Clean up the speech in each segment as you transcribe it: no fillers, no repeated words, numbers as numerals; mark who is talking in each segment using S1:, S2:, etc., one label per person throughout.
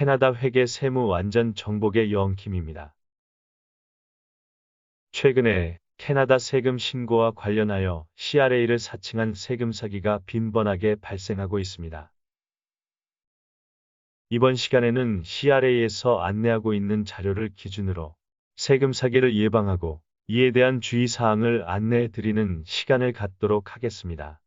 S1: 캐나다 회계 세무 완전 정복의 여왕킴입니다. 최근에 캐나다 세금 신고와 관련하여 CRA를 사칭한 세금 사기가 빈번하게 발생하고 있습니다. 이번 시간에는 CRA에서 안내하고 있는 자료를 기준으로 세금 사기를 예방하고 이에 대한 주의사항을 안내해 드리는 시간을 갖도록 하겠습니다.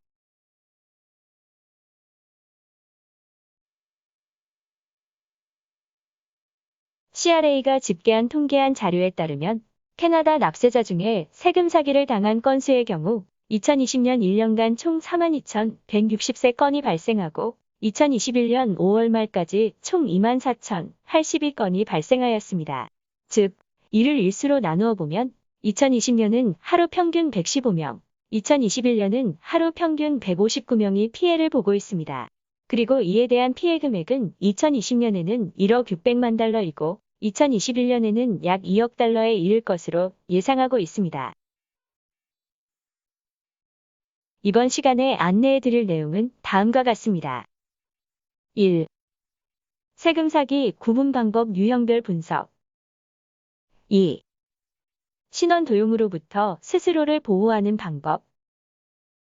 S2: CRA가 집계한 통계한 자료에 따르면 캐나다 납세자 중에 세금 사기를 당한 건수의 경우 2020년 1년간 총 42,163건이 발생하고 2021년 5월 말까지 총 24,082건이 발생하였습니다. 즉, 이를 일수로 나누어 보면 2020년은 하루 평균 115명, 2021년은 하루 평균 159명이 피해를 보고 있습니다. 그리고 이에 대한 피해 금액은 2020년에는 1억 600만 달러이고 2021년에는 약 2억 달러에 이를 것으로 예상하고 있습니다. 이번 시간에 안내해 드릴 내용은 다음과 같습니다. 1. 세금 사기 구분 방법 유형별 분석. 2. 신원 도용으로부터 스스로를 보호하는 방법.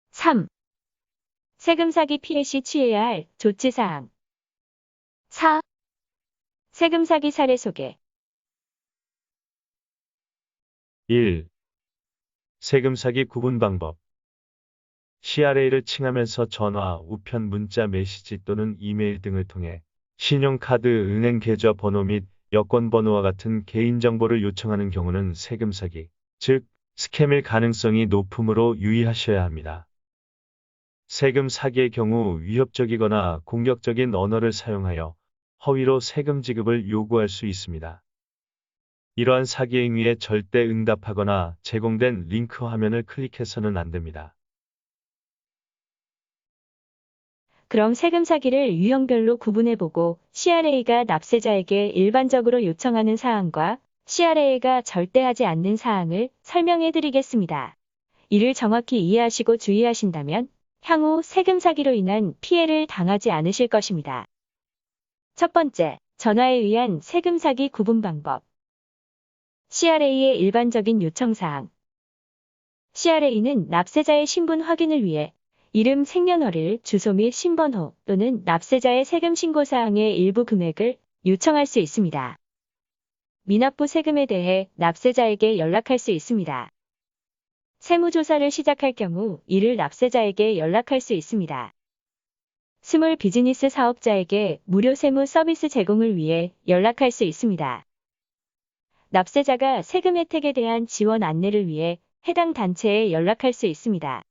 S2: 3. 세금 사기 피해 시 취해야 할 조치사항. 4. 세금 사기 사례 소개.
S1: 1. 세금 사기 구분 방법. CRA를 칭하면서 전화, 우편, 문자, 메시지 또는 이메일 등을 통해 신용카드, 은행 계좌 번호 및 여권 번호와 같은 개인정보를 요청하는 경우는 세금 사기, 즉 스캠일 가능성이 높으므로 유의하셔야 합니다. 세금 사기의 경우 위협적이거나 공격적인 언어를 사용하여 허위로 세금 지급을 요구할 수 있습니다. 이러한 사기 행위에 절대 응답하거나 제공된 링크 화면을 클릭해서는 안 됩니다.
S2: 그럼 세금 사기를 유형별로 구분해보고 CRA가 납세자에게 일반적으로 요청하는 사항과 CRA가 절대 하지 않는 사항을 설명해 드리겠습니다. 이를 정확히 이해하시고 주의하신다면 향후 세금 사기로 인한 피해를 당하지 않으실 것입니다. 첫 번째, 전화에 의한 세금 사기 구분 방법. CRA의 일반적인 요청사항. CRA는 납세자의 신분 확인을 위해 이름, 생년월일, 주소 및 신번호 또는 납세자의 세금 신고 사항의 일부 금액을 요청할 수 있습니다. 미납부 세금에 대해 납세자에게 연락할 수 있습니다. 세무조사를 시작할 경우 이를 납세자에게 연락할 수 있습니다. 스몰 비즈니스 사업자에게 무료 세무 서비스 제공을 위해 연락할 수 있습니다. 납세자가 세금 혜택에 대한 지원 안내를 위해 해당 단체에 연락할 수 있습니다.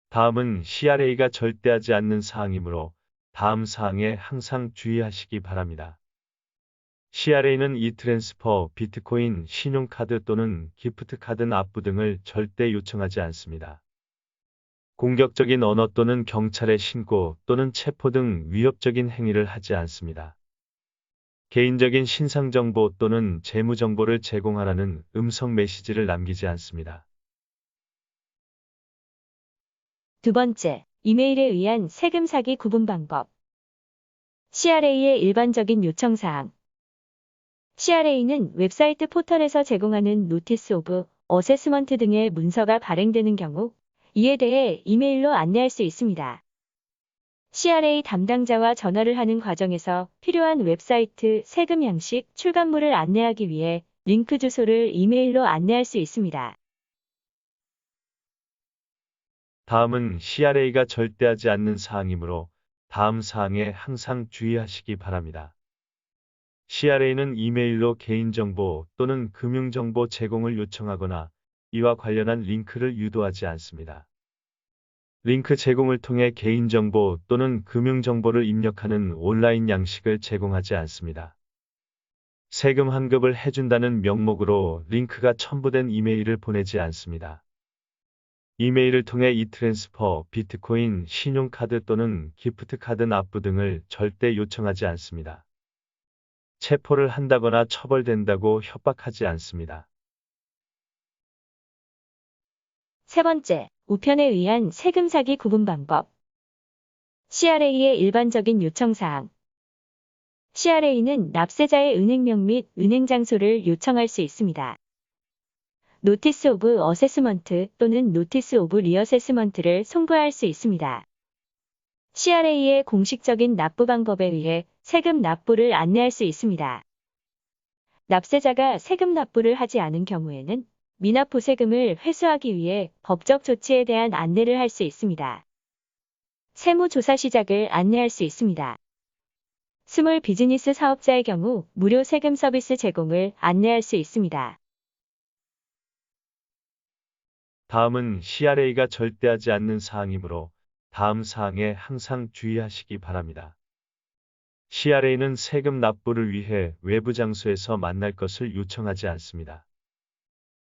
S1: 다음은 CRA가 절대 하지 않는 사항이므로 다음 사항에 항상 주의하시기 바랍니다. CRA는 이트랜스퍼, 비트코인, 신용카드 또는 기프트카드 납부 등을 절대 요청하지 않습니다. 공격적인 언어 또는 경찰에 신고 또는 체포 등 위협적인 행위를 하지 않습니다. 개인적인 신상정보 또는 재무정보를 제공하라는 음성 메시지를 남기지 않습니다.
S2: 두 번째, 이메일에 의한 세금 사기 구분 방법. CRA의 일반적인 요청사항. CRA는 웹사이트 포털에서 제공하는 노티스 오브 어세스먼트 등의 문서가 발행되는 경우 이에 대해 이메일로 안내할 수 있습니다. CRA 담당자와 전화를 하는 과정에서 필요한 웹사이트, 세금 양식, 출간물을 안내하기 위해 링크 주소를 이메일로 안내할 수 있습니다.
S1: 다음은 CRA가 절대 하지 않는 사항이므로 다음 사항에 항상 주의하시기 바랍니다. CRA는 이메일로 개인정보 또는 금융정보 제공을 요청하거나 이와 관련한 링크를 유도하지 않습니다. 링크 제공을 통해 개인정보 또는 금융정보를 입력하는 온라인 양식을 제공하지 않습니다. 세금 환급을 해준다는 명목으로 링크가 첨부된 이메일을 보내지 않습니다. 이메일을 통해 이트랜스퍼, 비트코인, 신용카드 또는 기프트카드 납부 등을 절대 요청하지 않습니다. 체포를 한다거나 처벌된다고 협박하지 않습니다.
S2: 세 번째, 우편에 의한 세금 사기 구분 방법. CRA의 일반적인 요청사항. CRA는 납세자의 은행명 및 은행 장소를 요청할 수 있습니다. 노티스 오브 어세스먼트 또는 노티스 오브 리어세스먼트를 송부할 수 있습니다. CRA의 공식적인 납부 방법에 의해 세금 납부를 안내할 수 있습니다. 납세자가 세금 납부를 하지 않은 경우에는 미납부 세금을 회수하기 위해 법적 조치에 대한 안내를 할 수 있습니다. 세무조사 시작을 안내할 수 있습니다. 스몰 비즈니스 사업자의 경우 무료 세금 서비스 제공을 안내할 수 있습니다.
S1: 다음은 CRA가 절대하지 않는 사항이므로 다음 사항에 항상 주의하시기 바랍니다. CRA는 세금 납부를 위해 외부 장소에서 만날 것을 요청하지 않습니다.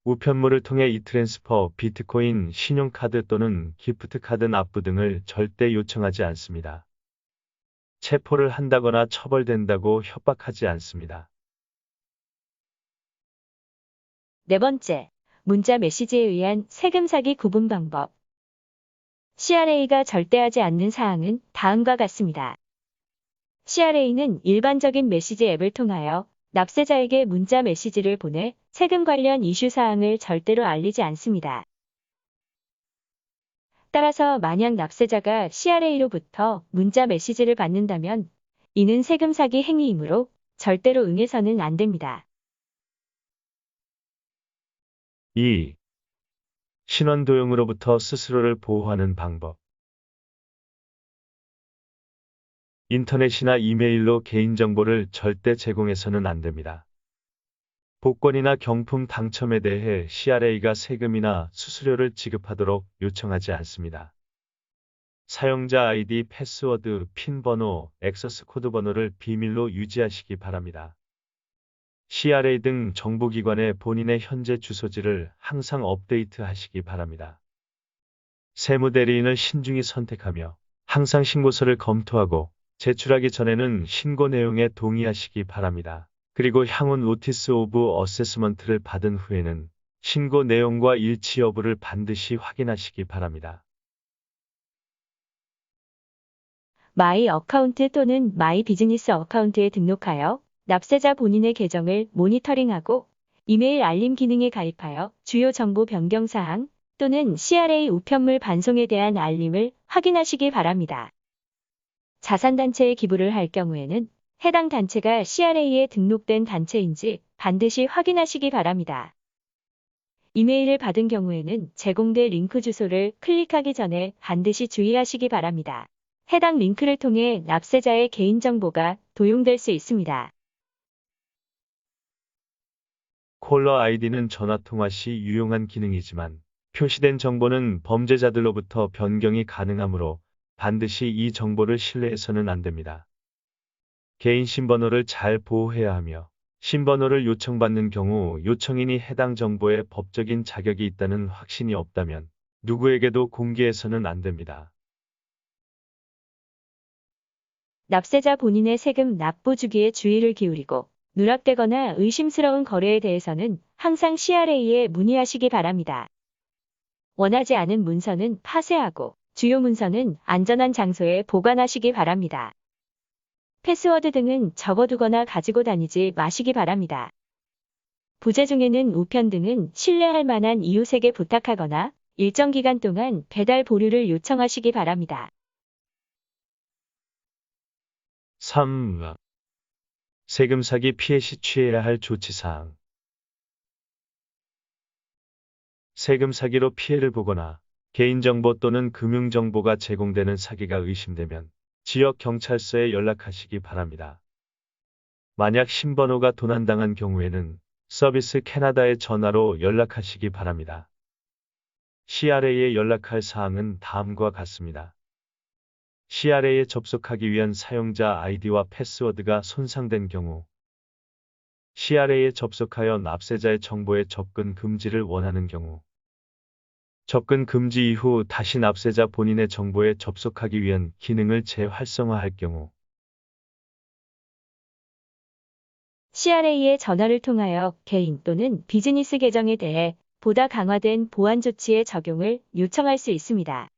S1: 우편물을 통해 이트랜스퍼, 비트코인, 신용카드 또는 기프트카드 납부 등을 절대 요청하지 않습니다. 체포를 한다거나 처벌된다고 협박하지 않습니다.
S2: 네 번째, 문자 메시지에 의한 세금 사기 구분 방법. CRA가 절대하지 않는 사항은 다음과 같습니다. CRA는 일반적인 메시지 앱을 통하여 납세자에게 문자 메시지를 보내 세금 관련 이슈 사항을 절대로 알리지 않습니다. 따라서 만약 납세자가 CRA로부터 문자 메시지를 받는다면 이는 세금 사기 행위이므로 절대로 응해서는 안 됩니다.
S1: 2. 신원도용으로부터 스스로를 보호하는 방법. 인터넷이나 이메일로 개인정보를 절대 제공해서는 안 됩니다. 복권이나 경품 당첨에 대해 CRA가 세금이나 수수료를 지급하도록 요청하지 않습니다. 사용자 아이디, 패스워드, 핀 번호, 액세스 코드 번호를 비밀로 유지하시기 바랍니다. CRA 등 정보기관에 본인의 현재 주소지를 항상 업데이트하시기 바랍니다. 세무대리인을 신중히 선택하며 항상 신고서를 검토하고 제출하기 전에는 신고 내용에 동의하시기 바랍니다. 그리고 향후 노티스 오브 어세스먼트를 받은 후에는 신고 내용과 일치 여부를 반드시 확인하시기 바랍니다.
S2: 마이 어카운트 또는 마이 비즈니스 어카운트에 등록하여 납세자 본인의 계정을 모니터링하고 이메일 알림 기능에 가입하여 주요 정보 변경 사항 또는 CRA 우편물 반송에 대한 알림을 확인하시기 바랍니다. 자산단체에 기부를 할 경우에는 해당 단체가 CRA에 등록된 단체인지 반드시 확인하시기 바랍니다. 이메일을 받은 경우에는 제공될 링크 주소를 클릭하기 전에 반드시 주의하시기 바랍니다. 해당 링크를 통해 납세자의 개인정보가 도용될 수 있습니다.
S1: 콜러 아이디는 전화통화 시 유용한 기능이지만 표시된 정보는 범죄자들로부터 변경이 가능하므로 반드시 이 정보를 신뢰해서는 안 됩니다. 개인 신번호를 잘 보호해야 하며 신번호를 요청받는 경우 요청인이 해당 정보에 법적인 자격이 있다는 확신이 없다면 누구에게도 공개해서는 안 됩니다.
S2: 납세자 본인의 세금 납부 주기에 주의를 기울이고 누락되거나 의심스러운 거래에 대해서는 항상 CRA에 문의하시기 바랍니다. 원하지 않은 문서는 파쇄하고 주요 문서는 안전한 장소에 보관하시기 바랍니다. 패스워드 등은 접어두거나 가지고 다니지 마시기 바랍니다. 부재 중에는 우편 등은 신뢰할 만한 이웃에게 부탁하거나 일정 기간 동안 배달 보류를 요청하시기 바랍니다.
S1: 3. 세금 사기 피해 시 취해야 할 조치사항. 세금 사기로 피해를 보거나 개인정보 또는 금융정보가 제공되는 사기가 의심되면 지역 경찰서에 연락하시기 바랍니다. 만약 신번호가 도난당한 경우에는 서비스 캐나다에 전화로 연락하시기 바랍니다. CRA에 연락할 사항은 다음과 같습니다. CRA에 접속하기 위한 사용자 아이디와 패스워드가 손상된 경우, CRA에 접속하여 납세자의 정보에 접근 금지를 원하는 경우, 접근 금지 이후 다시 납세자 본인의 정보에 접속하기 위한 기능을 재활성화할 경우,
S2: CRA에 전화를 통하여 개인 또는 비즈니스 계정에 대해 보다 강화된 보안 조치의 적용을 요청할 수 있습니다.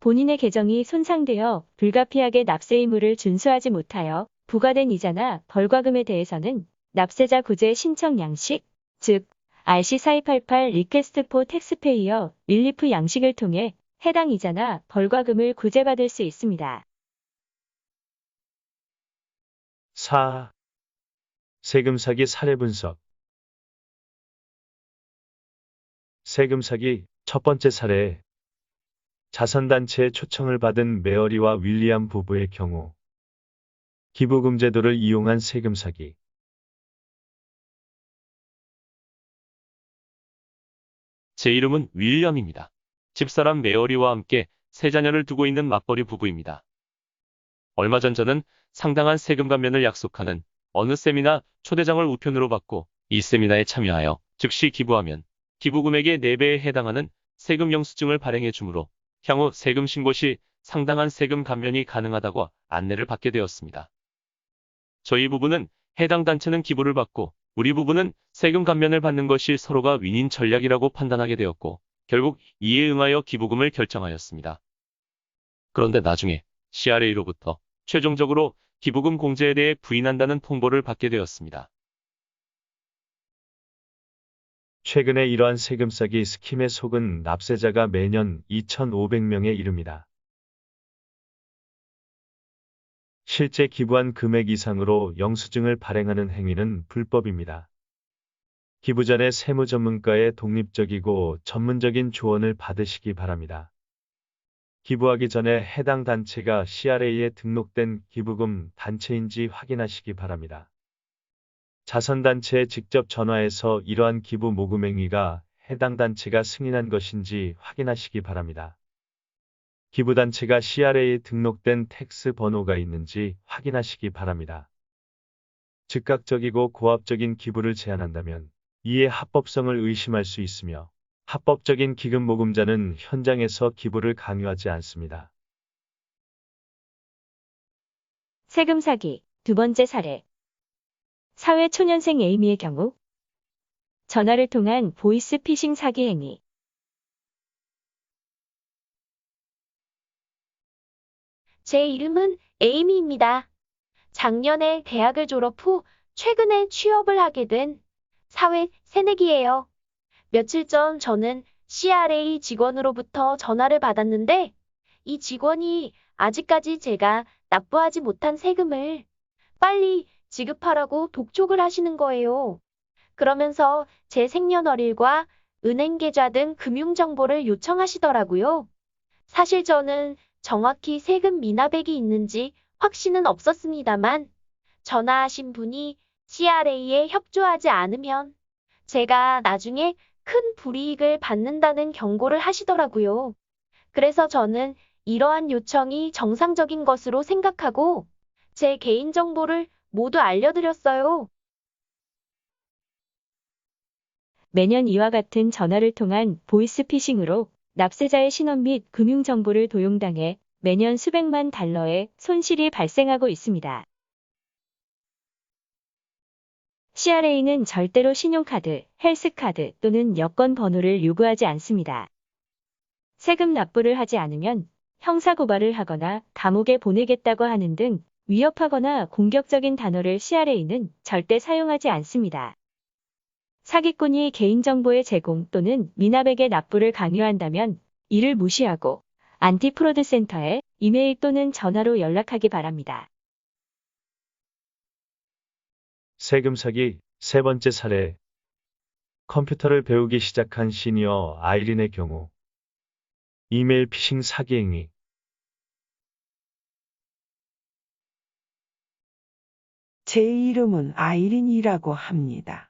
S2: 본인의 계정이 손상되어 불가피하게 납세 의무를 준수하지 못하여 부과된 이자나 벌과금에 대해서는 납세자 구제 신청 양식, 즉 RC4288 Request for Taxpayer Relief 양식을 통해 해당 이자나 벌과금을 구제받을 수 있습니다.
S1: 4. 세금 사기 사례 분석. 세금 사기 첫 번째 사례. 자선단체의 초청을 받은 메어리와 윌리엄 부부의 경우 기부금 제도를 이용한 세금 사기.
S3: 제 이름은 윌리엄입니다. 집사람 메어리와 함께 세 자녀를 두고 있는 맞벌이 부부입니다. 얼마 전 저는 상당한 세금 감면을 약속하는 어느 세미나 초대장을 우편으로 받고 이 세미나에 참여하여 즉시 기부하면 기부금액의 4배에 해당하는 세금 영수증을 발행해 주므로 향후 세금 신고 시 상당한 세금 감면이 가능하다고 안내를 받게 되었습니다. 저희 부부는 해당 단체는 기부를 받고 우리 부부는 세금 감면을 받는 것이 서로가 윈윈 전략이라고 판단하게 되었고 결국 이에 응하여 기부금을 결정하였습니다. 그런데 나중에 CRA로부터 최종적으로 기부금 공제에 대해 부인한다는 통보를 받게 되었습니다.
S1: 최근에 이러한 세금 사기 스킴에 속은 납세자가 매년 2,500명에 이릅니다. 실제 기부한 금액 이상으로 영수증을 발행하는 행위는 불법입니다. 기부 전에 세무 전문가의 독립적이고 전문적인 조언을 받으시기 바랍니다. 기부하기 전에 해당 단체가 CRA에 등록된 기부금 단체인지 확인하시기 바랍니다. 자선단체에 직접 전화해서 이러한 기부 모금 행위가 해당 단체가 승인한 것인지 확인하시기 바랍니다. 기부단체가 CRA에 등록된 텍스 번호가 있는지 확인하시기 바랍니다. 즉각적이고 고압적인 기부를 제한한다면 이에 합법성을 의심할 수 있으며 합법적인 기금 모금자는 현장에서 기부를 강요하지 않습니다.
S2: 세금 사기 두 번째 사례. 사회 초년생 에이미의 경우 전화를 통한 보이스 피싱 사기 행위.
S4: 제 이름은 에이미입니다. 작년에 대학을 졸업 후 최근에 취업을 하게 된 사회 새내기예요. 며칠 전 저는 CRA 직원으로부터 전화를 받았는데 이 직원이 아직까지 제가 납부하지 못한 세금을 빨리 지급하라고 독촉을 하시는 거예요. 그러면서 제 생년월일과 은행 계좌 등 금융정보를 요청하시더라고요. 사실 저는 정확히 세금 미납액이 있는지 확신은 없었습니다만 전화하신 분이 CRA에 협조하지 않으면 제가 나중에 큰 불이익을 받는다는 경고를 하시더라고요. 그래서 저는 이러한 요청이 정상적인 것으로 생각하고 제 개인정보를 모두 알려드렸어요.
S2: 매년 이와 같은 전화를 통한 보이스피싱으로 납세자의 신원 및 금융정보를 도용당해 매년 수백만 달러의 손실이 발생하고 있습니다. CRA는 절대로 신용카드, 헬스카드 또는 여권 번호를 요구하지 않습니다. 세금 납부를 하지 않으면 형사고발을 하거나 감옥에 보내겠다고 하는 등 위협하거나 공격적인 단어를 CRA는 절대 사용하지 않습니다. 사기꾼이 개인정보의 제공 또는 미납액의 납부를 강요한다면 이를 무시하고 안티프로드 센터에 이메일 또는 전화로 연락하기 바랍니다.
S1: 세금 사기 세 번째 사례. 컴퓨터를 배우기 시작한 시니어 아이린의 경우 이메일 피싱 사기 행위.
S5: 제 이름은 아이린이라고 합니다.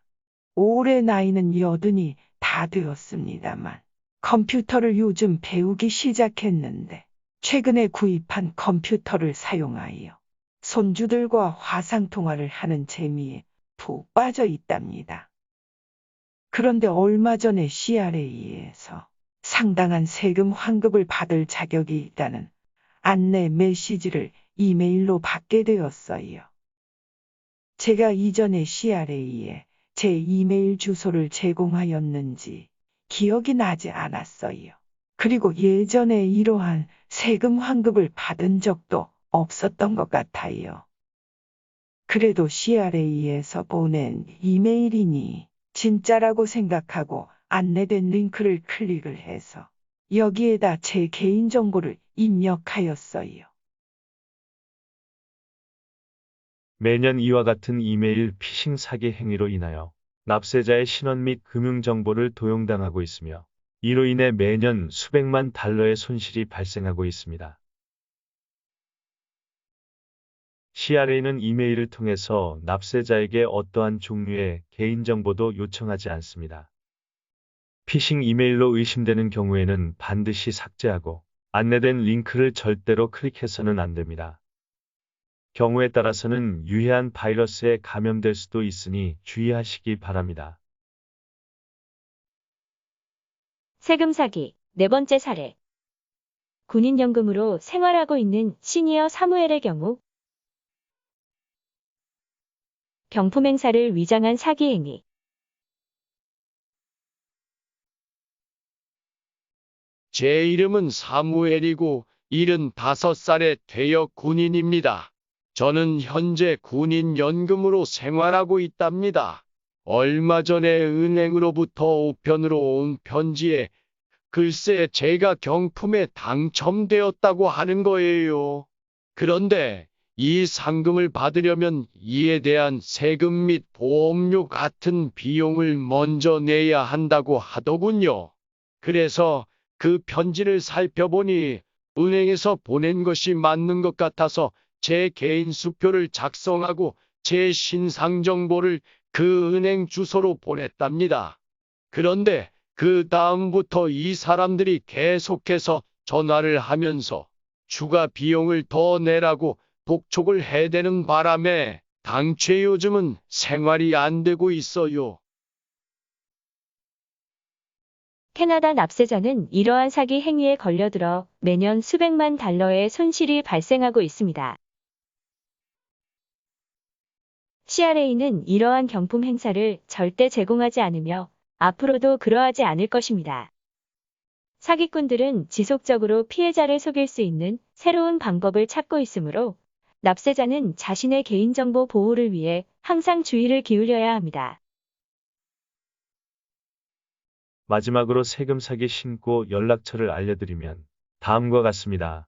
S5: 올해 나이는 80이 다 되었습니다만 컴퓨터를 요즘 배우기 시작했는데 최근에 구입한 컴퓨터를 사용하여 손주들과 화상통화를 하는 재미에 푹 빠져 있답니다. 그런데 얼마 전에 CRA에서 상당한 세금 환급을 받을 자격이 있다는 안내 메시지를 이메일로 받게 되었어요. 제가 이전에 CRA에 제 이메일 주소를 제공하였는지 기억이 나지 않았어요. 그리고 예전에 이러한 세금 환급을 받은 적도 없었던 것 같아요. 그래도 CRA에서 보낸 이메일이니 진짜라고 생각하고 안내된 링크를 클릭을 해서 여기에다 제 개인정보를 입력하였어요.
S1: 매년 이와 같은 이메일 피싱 사기 행위로 인하여 납세자의 신원 및 금융정보를 도용당하고 있으며 이로 인해 매년 수백만 달러의 손실이 발생하고 있습니다. CRA는 이메일을 통해서 납세자에게 어떠한 종류의 개인정보도 요청하지 않습니다. 피싱 이메일로 의심되는 경우에는 반드시 삭제하고 안내된 링크를 절대로 클릭해서는 안 됩니다. 경우에 따라서는 유해한 바이러스에 감염될 수도 있으니 주의하시기 바랍니다.
S2: 세금 사기 네 번째 사례. 군인연금으로 생활하고 있는 시니어 사무엘의 경우 경품 행사를 위장한 사기 행위.
S6: 제 이름은 사무엘이고 75살의 퇴역 군인입니다. 저는 현재 군인연금으로 생활하고 있답니다. 얼마 전에 은행으로부터 우편으로 온 편지에 글쎄 제가 경품에 당첨되었다고 하는 거예요. 그런데 이 상금을 받으려면 이에 대한 세금 및 보험료 같은 비용을 먼저 내야 한다고 하더군요. 그래서 그 편지를 살펴보니 은행에서 보낸 것이 맞는 것 같아서 제 개인 수표를 작성하고 제 신상 정보를 그 은행 주소로 보냈답니다. 그런데 그 다음부터 이 사람들이 계속해서 전화를 하면서 추가 비용을 더 내라고 독촉을 해대는 바람에 당최 요즘은 생활이 안 되고 있어요.
S2: 캐나다 납세자는 이러한 사기 행위에 걸려들어 매년 수백만 달러의 손실이 발생하고 있습니다. CRA는 이러한 경품 행사를 절대 제공하지 않으며 앞으로도 그러하지 않을 것입니다. 사기꾼들은 지속적으로 피해자를 속일 수 있는 새로운 방법을 찾고 있으므로 납세자는 자신의 개인정보 보호를 위해 항상 주의를 기울여야 합니다.
S1: 마지막으로 세금 사기 신고 연락처를 알려드리면 다음과 같습니다.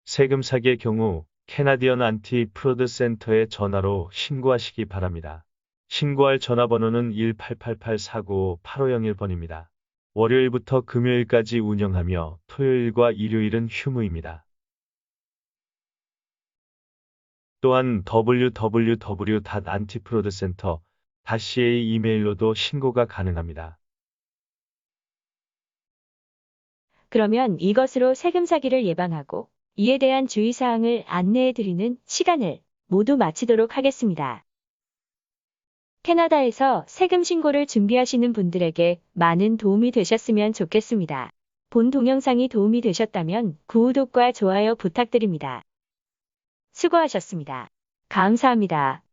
S1: 세금 사기의 경우 캐나디언 안티 프로드 센터에 전화로 신고하시기 바랍니다. 신고할 전화번호는 1-888-495-8501번입니다. 월요일부터 금요일까지 운영하며 토요일과 일요일은 휴무입니다. 또한 www.antiproudcenter.ca 이메일로도 신고가 가능합니다.
S2: 그러면 이것으로 세금 사기를 예방하고 이에 대한 주의사항을 안내해드리는 시간을 모두 마치도록 하겠습니다. 캐나다에서 세금 신고를 준비하시는 분들에게 많은 도움이 되셨으면 좋겠습니다. 본 동영상이 도움이 되셨다면 구독과 좋아요 부탁드립니다. 수고하셨습니다. 감사합니다.